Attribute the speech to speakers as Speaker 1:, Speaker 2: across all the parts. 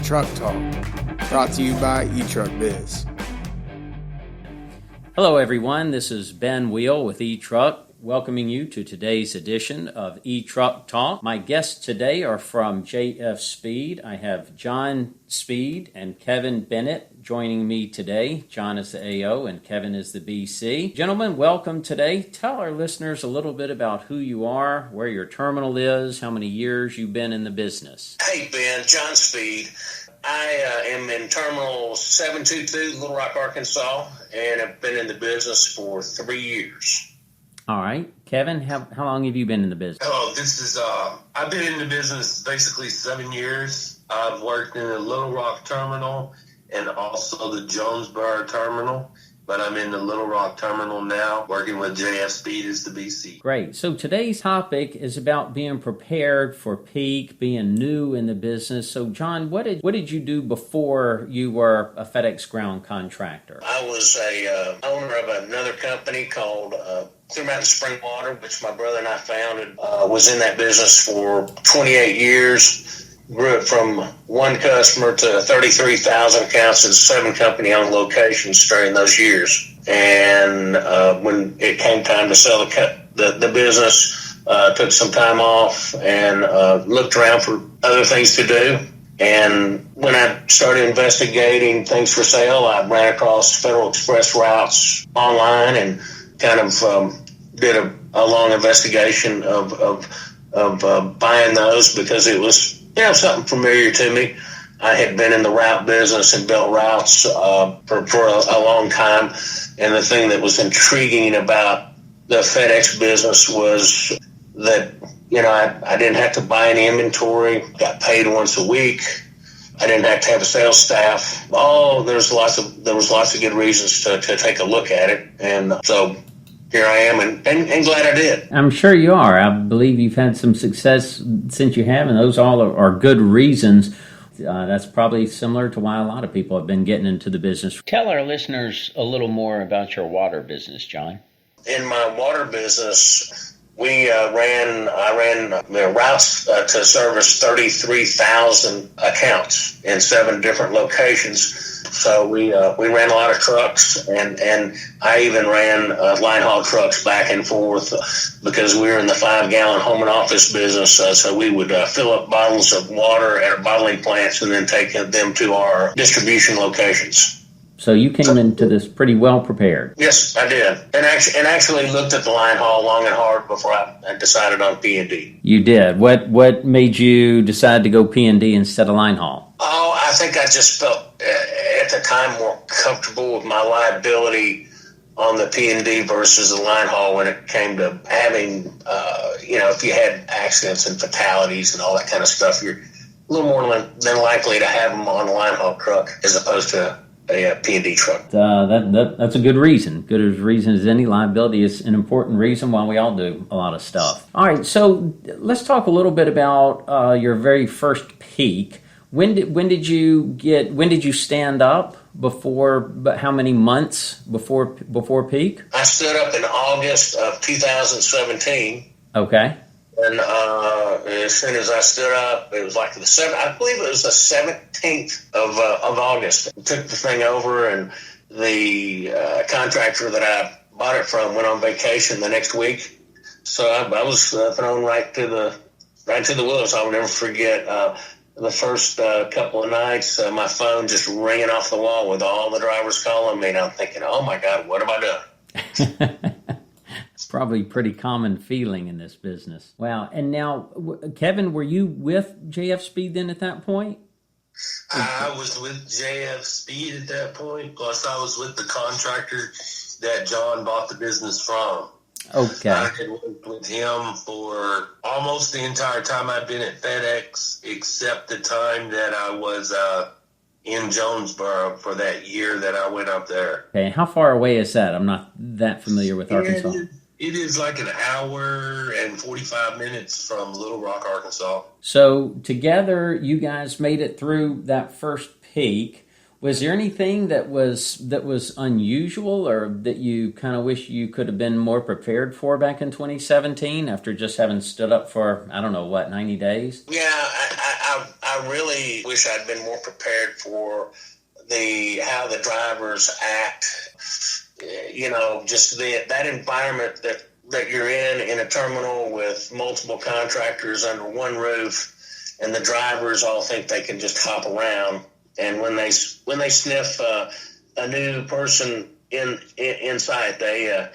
Speaker 1: Truck Talk, brought to you by eTruckBiz.
Speaker 2: Hello everyone, this is Ben Wheel with eTruck, welcoming you to today's edition of eTruck Talk. My guests today are from JF Speed. I have John Speed and Kevin Bennett joining me today. John is the AO and Kevin is the BC. Gentlemen, welcome today. Tell our listeners a little bit about who you are, where your terminal is, how many years you've been in the business.
Speaker 3: Hey Ben, John Speed. I am in Terminal 722, Little Rock, Arkansas, and I've been in the business for 3 years.
Speaker 2: All right. Kevin, how long have you been in the business?
Speaker 4: I've been in the business basically 7 years. I've worked in the Little Rock Terminal and also the Jonesboro Terminal, but I'm in the Little Rock Terminal now, working with JF Speed as the BC.
Speaker 2: Great. So today's topic is about being prepared for peak, being new in the business. So John, what did you do before you were a FedEx Ground Contractor?
Speaker 3: I was a owner of another company called Clear Mountain Spring Water, which my brother and I founded. Was in that business for 28 years. Grew it from one customer to 33,000 accounts and 7 company-owned locations during those years. And when it came time to sell the business, took some time off and looked around for other things to do. And when I started investigating things for sale, I ran across Federal Express routes online and kind of did a long investigation of buying those because it was something familiar to me. I had been in the route business and built routes for a long time. And the thing that was intriguing about the FedEx business was that, I didn't have to buy any inventory, got paid once a week. I didn't have to have a sales staff. There was lots of good reasons to take a look at it. And so here I am, and glad I did.
Speaker 2: I'm sure you are. I believe you've had some success since you have, and those all are good reasons. That's probably similar to why a lot of people have been getting into the business. Tell our listeners a little more about your water business, John.
Speaker 3: In my water business, I ran routes to service 33,000 accounts in 7 different locations. So we ran a lot of trucks, and I even ran line haul trucks back and forth because we were in the 5-gallon home and office business. So we would fill up bottles of water at our bottling plants and then take them to our distribution locations.
Speaker 2: So you came into this pretty well prepared.
Speaker 3: Yes, I did, and actually looked at the line haul long and hard before I decided on P&D.
Speaker 2: You did. What made you decide to go P&D instead of line haul?
Speaker 3: Oh, I think I just felt at the time more comfortable with my liability on the P&D versus the line haul when it came to having, if you had accidents and fatalities and all that kind of stuff, you're a little more than likely to have them on a line haul truck as opposed to a P&D truck.
Speaker 2: That's a good reason. Good as reason as any. Liability is an important reason why we all do a lot of stuff. All right, so let's talk a little bit about your very first peak. When did you stand up before? But how many months before peak?
Speaker 3: I stood up in August of 2017.
Speaker 2: Okay.
Speaker 3: And as soon as I stood up, it was like I believe it was the 17th of August. I took the thing over, and the contractor that I bought it from went on vacation the next week. So I was thrown right to the wolves. I'll never forget the first couple of nights, my phone just ringing off the wall with all the drivers calling me, and I'm thinking, oh my God, what have I done?
Speaker 2: Probably a pretty common feeling in this business. Wow. And now, Kevin, were you with JF Speed then at that point?
Speaker 4: I was with JF Speed at that point, plus I was with the contractor that John bought the business from.
Speaker 2: Okay.
Speaker 4: I had worked with him for almost the entire time I've been at FedEx, except the time that I was in Jonesboro for that year that I went up there.
Speaker 2: Okay. How far away is that? I'm not that familiar with Arkansas.
Speaker 4: It is like an hour and 45 minutes from Little Rock, Arkansas.
Speaker 2: So together, you guys made it through that first peak. Was there anything that was unusual or that you kind of wish you could have been more prepared for back in 2017 after just having stood up for, 90 days?
Speaker 3: Yeah, I I really wish I'd been more prepared for how the drivers act. Just that environment that you're in a terminal with multiple contractors under one roof, and the drivers all think they can just hop around. And when they sniff a new person in sight, they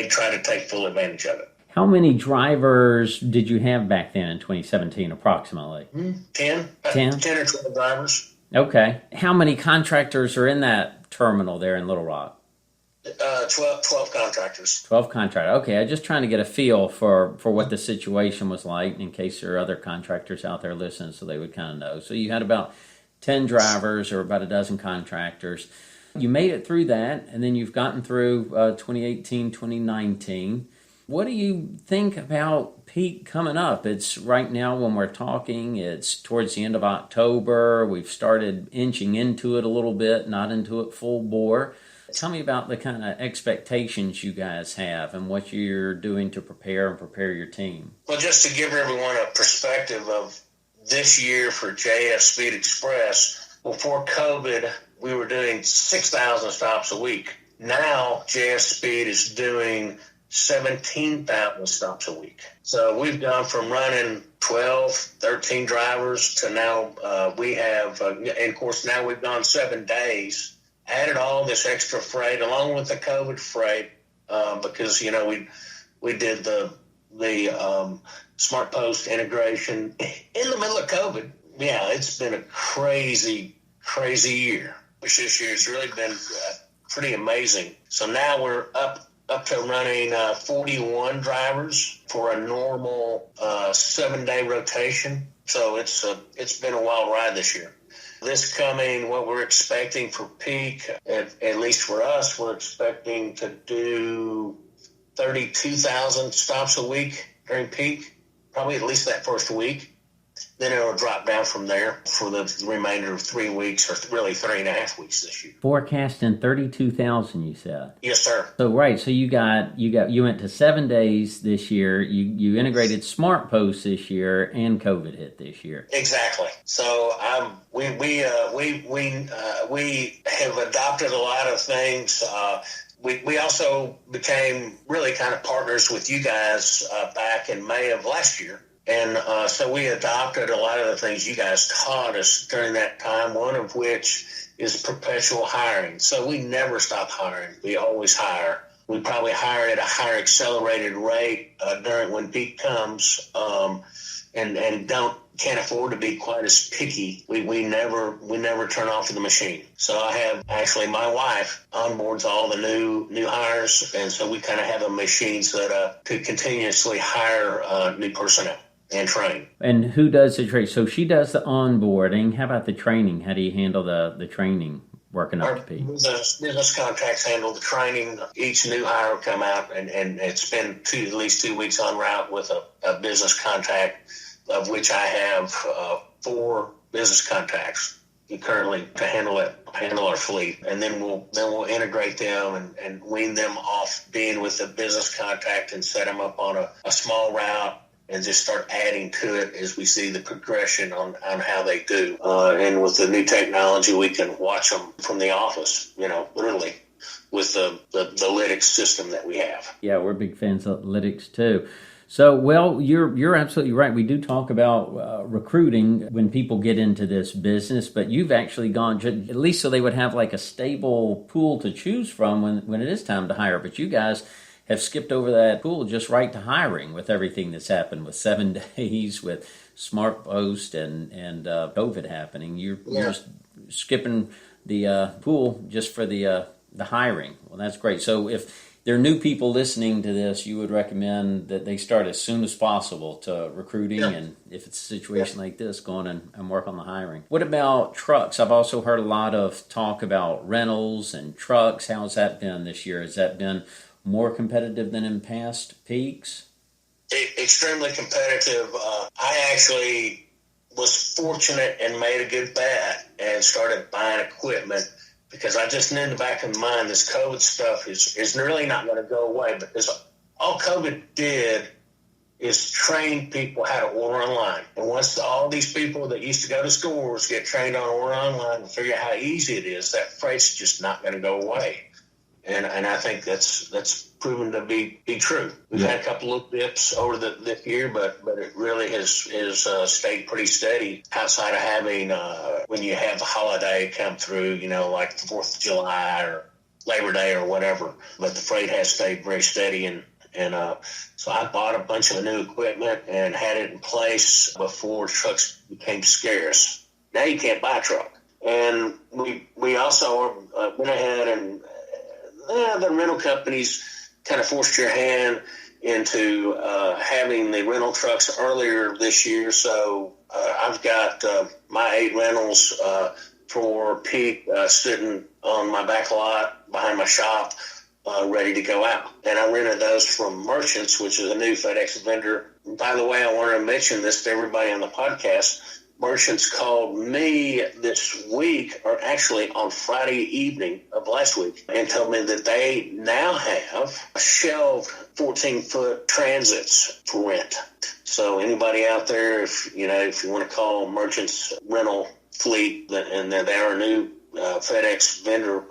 Speaker 3: try to take full advantage of it.
Speaker 2: How many drivers did you have back then in 2017, approximately?
Speaker 3: 10 or 12 drivers.
Speaker 2: Okay. How many contractors are in that terminal there in Little Rock?
Speaker 3: 12 contractors.
Speaker 2: 12 contractors. Okay, I'm just trying to get a feel for what the situation was like in case there are other contractors out there listening so they would kind of know. So you had about 10 drivers or about a dozen contractors. You made it through that, and then you've gotten through 2018, 2019. What do you think about peak coming up? It's right now when we're talking, it's towards the end of October. We've started inching into it a little bit, not into it full bore. Tell me about the kind of expectations you guys have and what you're doing to prepare your team.
Speaker 3: Well, just to give everyone a perspective of this year for JF Speed Express, before COVID, we were doing 6,000 stops a week. Now, JF Speed is doing 17,000 stops a week. So we've gone from running 12, 13 drivers to now we have, and of course now we've gone 7 days, added all this extra freight along with the COVID freight because, we did the Smart Post integration in the middle of COVID. Yeah, it's been a crazy year. Which this year's really been pretty amazing. So now we're up to running 41 drivers for a normal 7-day rotation. So it's been a wild ride this year. This coming, what we're expecting for peak, at least for us, we're expecting to do 32,000 stops a week during peak, probably at least that first week. Then it'll drop down from there for the remainder of 3 weeks, or really 3.5 weeks this year.
Speaker 2: Forecasting 32,000, you said.
Speaker 3: Yes, sir.
Speaker 2: So right, so you went to 7 days this year. You integrated Smart Post this year, and COVID hit this year.
Speaker 3: Exactly. So we have adopted a lot of things. We also became really kind of partners with you guys back in May of last year. And so we adopted a lot of the things you guys taught us during that time, one of which is perpetual hiring. So we never stop hiring. We always hire. We probably hire at a higher accelerated rate during when peak comes and can't afford to be quite as picky. We never turn off the machine. So I have actually my wife onboards all the new hires, and so we kind of have a machine that could continuously hire new personnel and train.
Speaker 2: And who does the training? So she does the onboarding. How about the training? How do you handle the training working up to peak?
Speaker 3: Business contacts handle the training. Each new hire will come out and spend at least 2 weeks en route with a business contact, of which I have 4 business contacts currently to handle our fleet. And then we'll integrate them and wean them off being with the business contact and set them up on a small route and just start adding to it as we see the progression on how they do. And with the new technology, we can watch them from the office, literally with the Lytics system that we have.
Speaker 2: Yeah, we're big fans of Lytics too. So, well, you're absolutely right. We do talk about recruiting when people get into this business, but you've actually gone at least so they would have like a stable pool to choose from when it is time to hire. But you guys have skipped over that pool just right to hiring with everything that's happened with 7 days, with Smart Post and COVID happening. You're just skipping the pool just for the hiring. Well, that's great. So if there are new people listening to this, you would recommend that they start as soon as possible to recruiting, and if it's a situation like this, go on and work on the hiring. What about trucks? I've also heard a lot of talk about rentals and trucks. How's that been this year? Has that been more competitive than in past peaks?
Speaker 3: Extremely competitive. I actually was fortunate and made a good bet and started buying equipment because I just knew in the back of my mind this COVID stuff is really not going to go away, because all COVID did is train people how to order online. And once all these people that used to go to stores get trained on order online and figure out how easy it is, that freight's just not going to go away. And I think that's proven to be true. We've had a couple of dips over this year, but it really has stayed pretty steady outside of having when you have a holiday come through, like the 4th of July or Labor Day or whatever. But the freight has stayed very steady, and so I bought a bunch of new equipment and had it in place before trucks became scarce. Now you can't buy a truck. And we also went ahead and the rental companies kind of forced your hand into having the rental trucks earlier this year. So I've got my 8 rentals for peak sitting on my back lot behind my shop, ready to go out. And I rented those from Merchants, which is a new FedEx vendor. And by the way, I want to mention this to everybody on the podcast. Merchants called me this week, or actually on Friday evening of last week, and told me that they now have shelved 14-foot transits for rent. So anybody out there, if you want to call Merchants rental fleet, and they are a new FedEx vendor,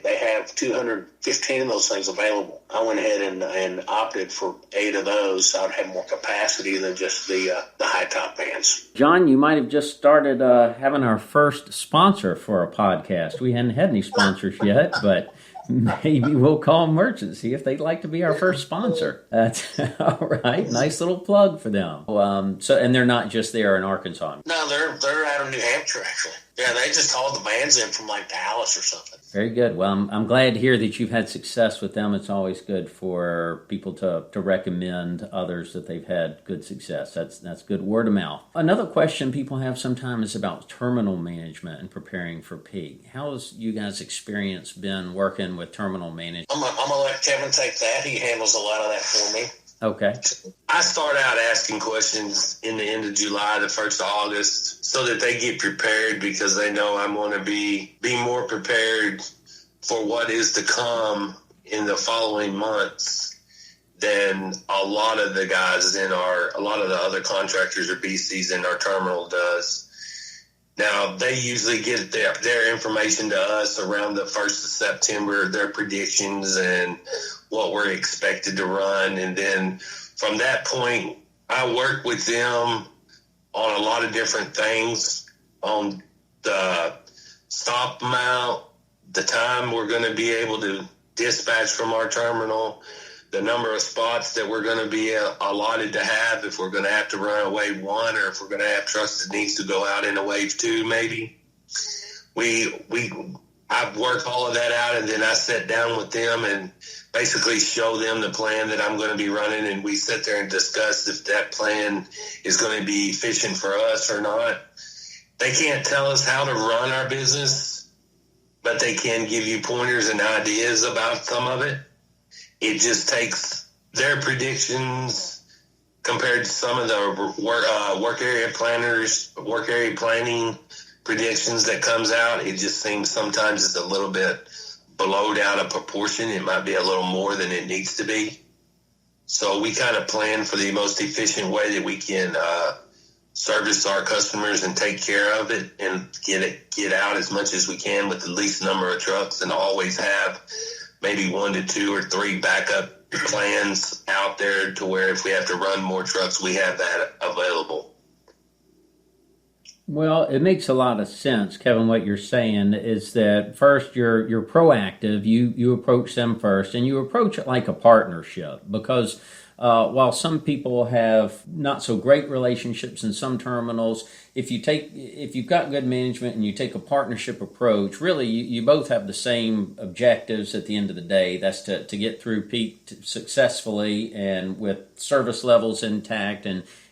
Speaker 3: they have 215 of those things available. I went ahead and opted for 8 of those, so I'd have more capacity than just the high top vans.
Speaker 2: John, you might have just started having our first sponsor for a podcast. We hadn't had any sponsors yet, but maybe we'll call Merchants, see if they'd like to be our first sponsor. That's all right. Nice little plug for them. And they're not just there in Arkansas.
Speaker 3: No, they're out of New Hampshire, actually. Yeah, they just hauled the vans in from like Dallas or something.
Speaker 2: Very good. Well, I'm glad to hear that you've had success with them. It's always good for people to recommend others that they've had good success. That's good word of mouth. Another question people have sometimes is about terminal management and preparing for peak. How has you guys' experience been working with terminal management?
Speaker 3: I'm going to let Kevin take that. He handles a lot of that for me.
Speaker 2: Okay.
Speaker 4: I start out asking questions in the end of July, the 1st of August, so that they get prepared, because they know I'm going to be more prepared for what is to come in the following months than a lot of the guys a lot of the other contractors or BCs in our terminal does. Now, they usually get their information to us around the 1st of September, their predictions and what we're expected to run. And then from that point, I work with them on a lot of different things, on the stop amount, the time we're going to be able to dispatch from our terminal, the number of spots that we're going to be allotted to have, if we're going to have to run a wave 1 or if we're going to have trucks that needs to go out in a wave 2 maybe. I've worked all of that out, and then I sit down with them and basically show them the plan that I'm going to be running, and we sit there and discuss if that plan is going to be efficient for us or not. They can't tell us how to run our business, but they can give you pointers and ideas about some of it. It just takes their predictions compared to some of the work area planners, work area planning predictions that comes out. It just seems sometimes it's a little bit blowed out of proportion. It might be a little more than it needs to be. So we kind of plan for the most efficient way that we can service our customers and take care of it and get out as much as we can with the least number of trucks, and always have maybe 1 to 2 or 3 backup plans out there to where if we have to run more trucks, we have that available.
Speaker 2: Well, it makes a lot of sense, Kevin. What you're saying is that first you're proactive. You approach them first, and you approach it like a partnership, because while some people have not so great relationships in some terminals, if you've got good management and you take a partnership approach, really you both have the same objectives at the end of the day. That's to get through peak successfully and with service levels intact,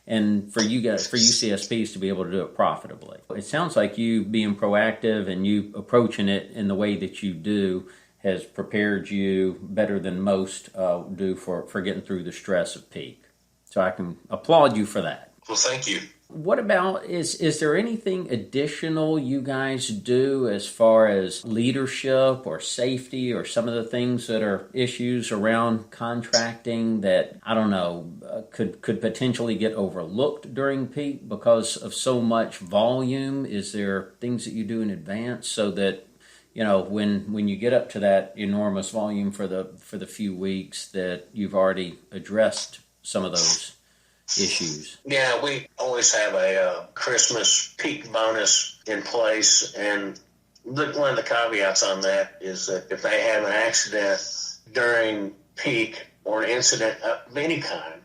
Speaker 2: and for you guys, for you CSPs to be able to do it profitably. It sounds like you being proactive and you approaching it in the way that you do has prepared you better than most do for getting through the stress of peak. So I can applaud you for that.
Speaker 4: Well, thank you.
Speaker 2: What about, is there anything additional you guys do as far as leadership or safety or some of the things that are issues around contracting that, I don't know, could potentially get overlooked during peak because of so much volume? Is there things that you do in advance so that, when you get up to that enormous volume for the few weeks, that you've already addressed some of those issues?
Speaker 3: Yeah, we always have a Christmas peak bonus in place, and one of the caveats on that is that if they have an accident during peak or an incident of any kind,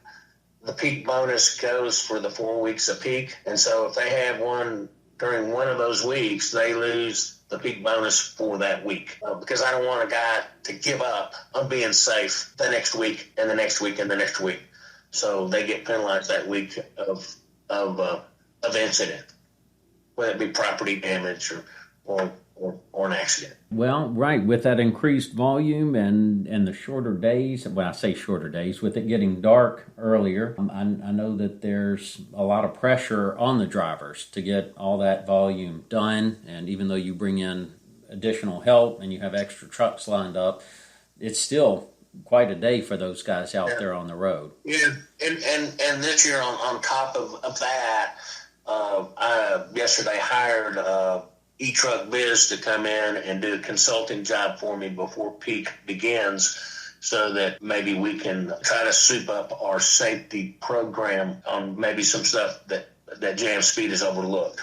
Speaker 3: the peak bonus goes for the 4 weeks of peak, and so if they have one during one of those weeks, they lose the peak bonus for that week, because I don't want a guy to give up on being safe the next week and the next week and the next week. So they get penalized that week of incident, whether it be property damage or an accident.
Speaker 2: Well, right, with that increased volume and the shorter days, well, I say shorter days, with it getting dark earlier, I know that there's a lot of pressure on the drivers to get all that volume done. And even though you bring in additional help and you have extra trucks lined up, it's still quite a day for those guys out there on the road.
Speaker 3: Yeah, and this year on top of that, I yesterday hired eTruckBiz to come in and do a consulting job for me before peak begins, so that maybe we can try to soup up our safety program on maybe some stuff that Jam Speed has overlooked.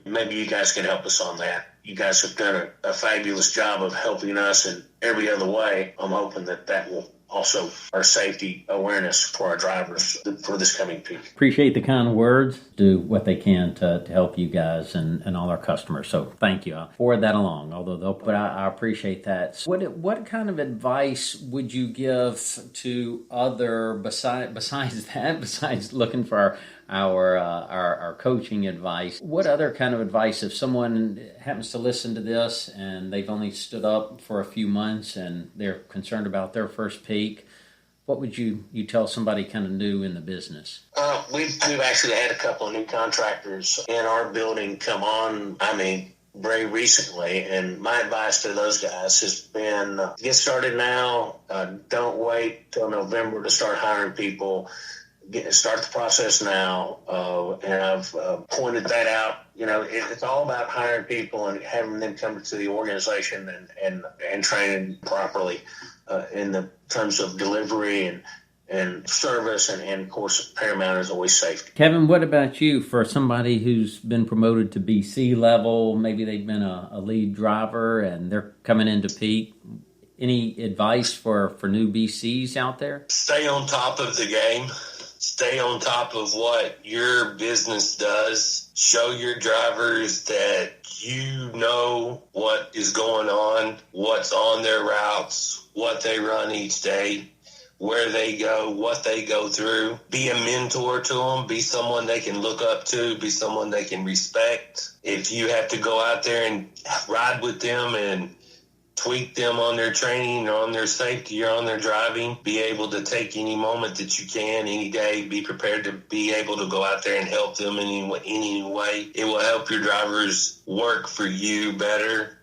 Speaker 3: Maybe you guys can help us on that. You guys have done a fabulous job of helping us in every other way. I'm hoping that will also our safety awareness for our drivers for this coming peak.
Speaker 2: Appreciate the kind words. Do what they can to help you guys and all our customers. So thank you. I'll forward that along, but I appreciate that. What kind of advice would you give to other, besides looking for our coaching advice, what other kind of advice, if someone happens to listen to this and they've only stood up for a few months and they're concerned about their first peak, what would you tell somebody kind of new in the business?
Speaker 3: We've actually had a couple of new contractors in our building come on, very recently, and my advice to those guys has been get started now. Don't wait till November to start hiring people. Start the process now, and I've pointed that out. It's all about hiring people and having them come to the organization and training properly in the terms of delivery and service, and of course, paramount is always safety.
Speaker 2: Kevin, what about you? For somebody who's been promoted to BC level, maybe they've been a lead driver and they're coming into peak. Any advice for new BCs out there?
Speaker 4: Stay on top of the game. Stay on top of what your business does. Show your drivers that you know what is going on, what's on their routes, what they run each day, where they go, what they go through. Be a mentor to them. Be someone they can look up to. Be someone they can respect. If you have to go out there and ride with them and tweak them on their training or on their safety or on their driving, be able to take any moment that you can, any day, be prepared to be able to go out there and help them in any way. It will help your drivers work for you better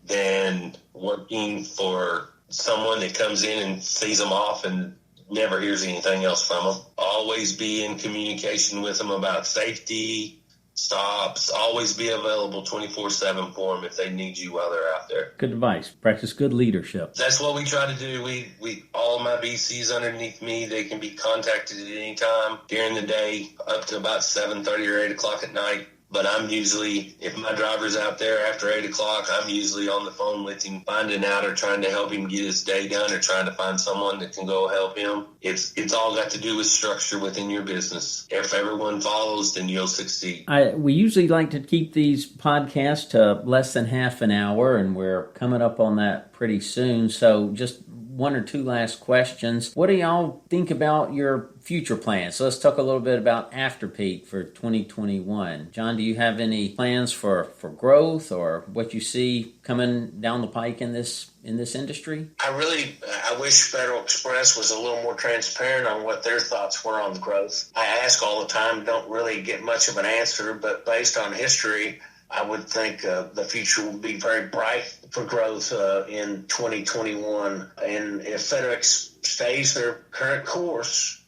Speaker 4: than working for someone that comes in and sees them off and never hears anything else from them. Always be in communication with them about safety, stops. Always be available 24/7 for them if they need you while they're out there.
Speaker 2: Good advice. Practice good leadership.
Speaker 4: That's what we try to do. We all my BCs underneath me, they can be contacted at any time during the day up to about 7:30 or 8 o'clock at night. But I'm usually, if my driver's out there after 8 o'clock, I'm usually on the phone with him, finding out or trying to help him get his day done or trying to find someone that can go help him. It's all got to do with structure within your business. If everyone follows, then you'll succeed.
Speaker 2: We usually like to keep these podcasts to less than half an hour, and we're coming up on that pretty soon. So just one or two last questions. What do y'all think about your future plans? So let's talk a little bit about after peak for 2021. John, do you have any plans for growth or what you see coming down the pike in this industry?
Speaker 3: I wish Federal Express was a little more transparent on what their thoughts were on the growth. I ask all the time, don't really get much of an answer, but based on history, I would think the future will be very bright for growth in 2021. And if FedEx stays their current course,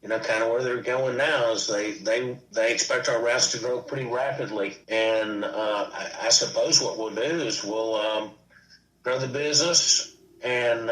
Speaker 3: kind of where they're going now, is they expect our routes to grow pretty rapidly. And I suppose what we'll do is we'll grow the business and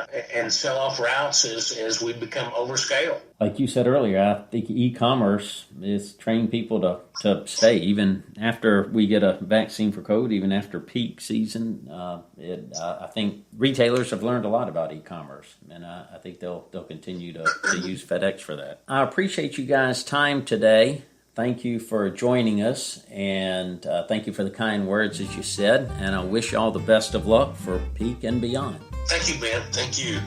Speaker 3: sell off routes as we become overscale.
Speaker 2: Like you said earlier, I think e-commerce is training people to stay even after we get a vaccine for COVID, even after peak season. I think retailers have learned a lot about e-commerce, and I think they'll continue to use FedEx for that. I appreciate you guys' time today. Thank you for joining us, and thank you for the kind words that you said, and I wish you all the best of luck for peak and beyond.
Speaker 3: Thank you, Ben. Thank you.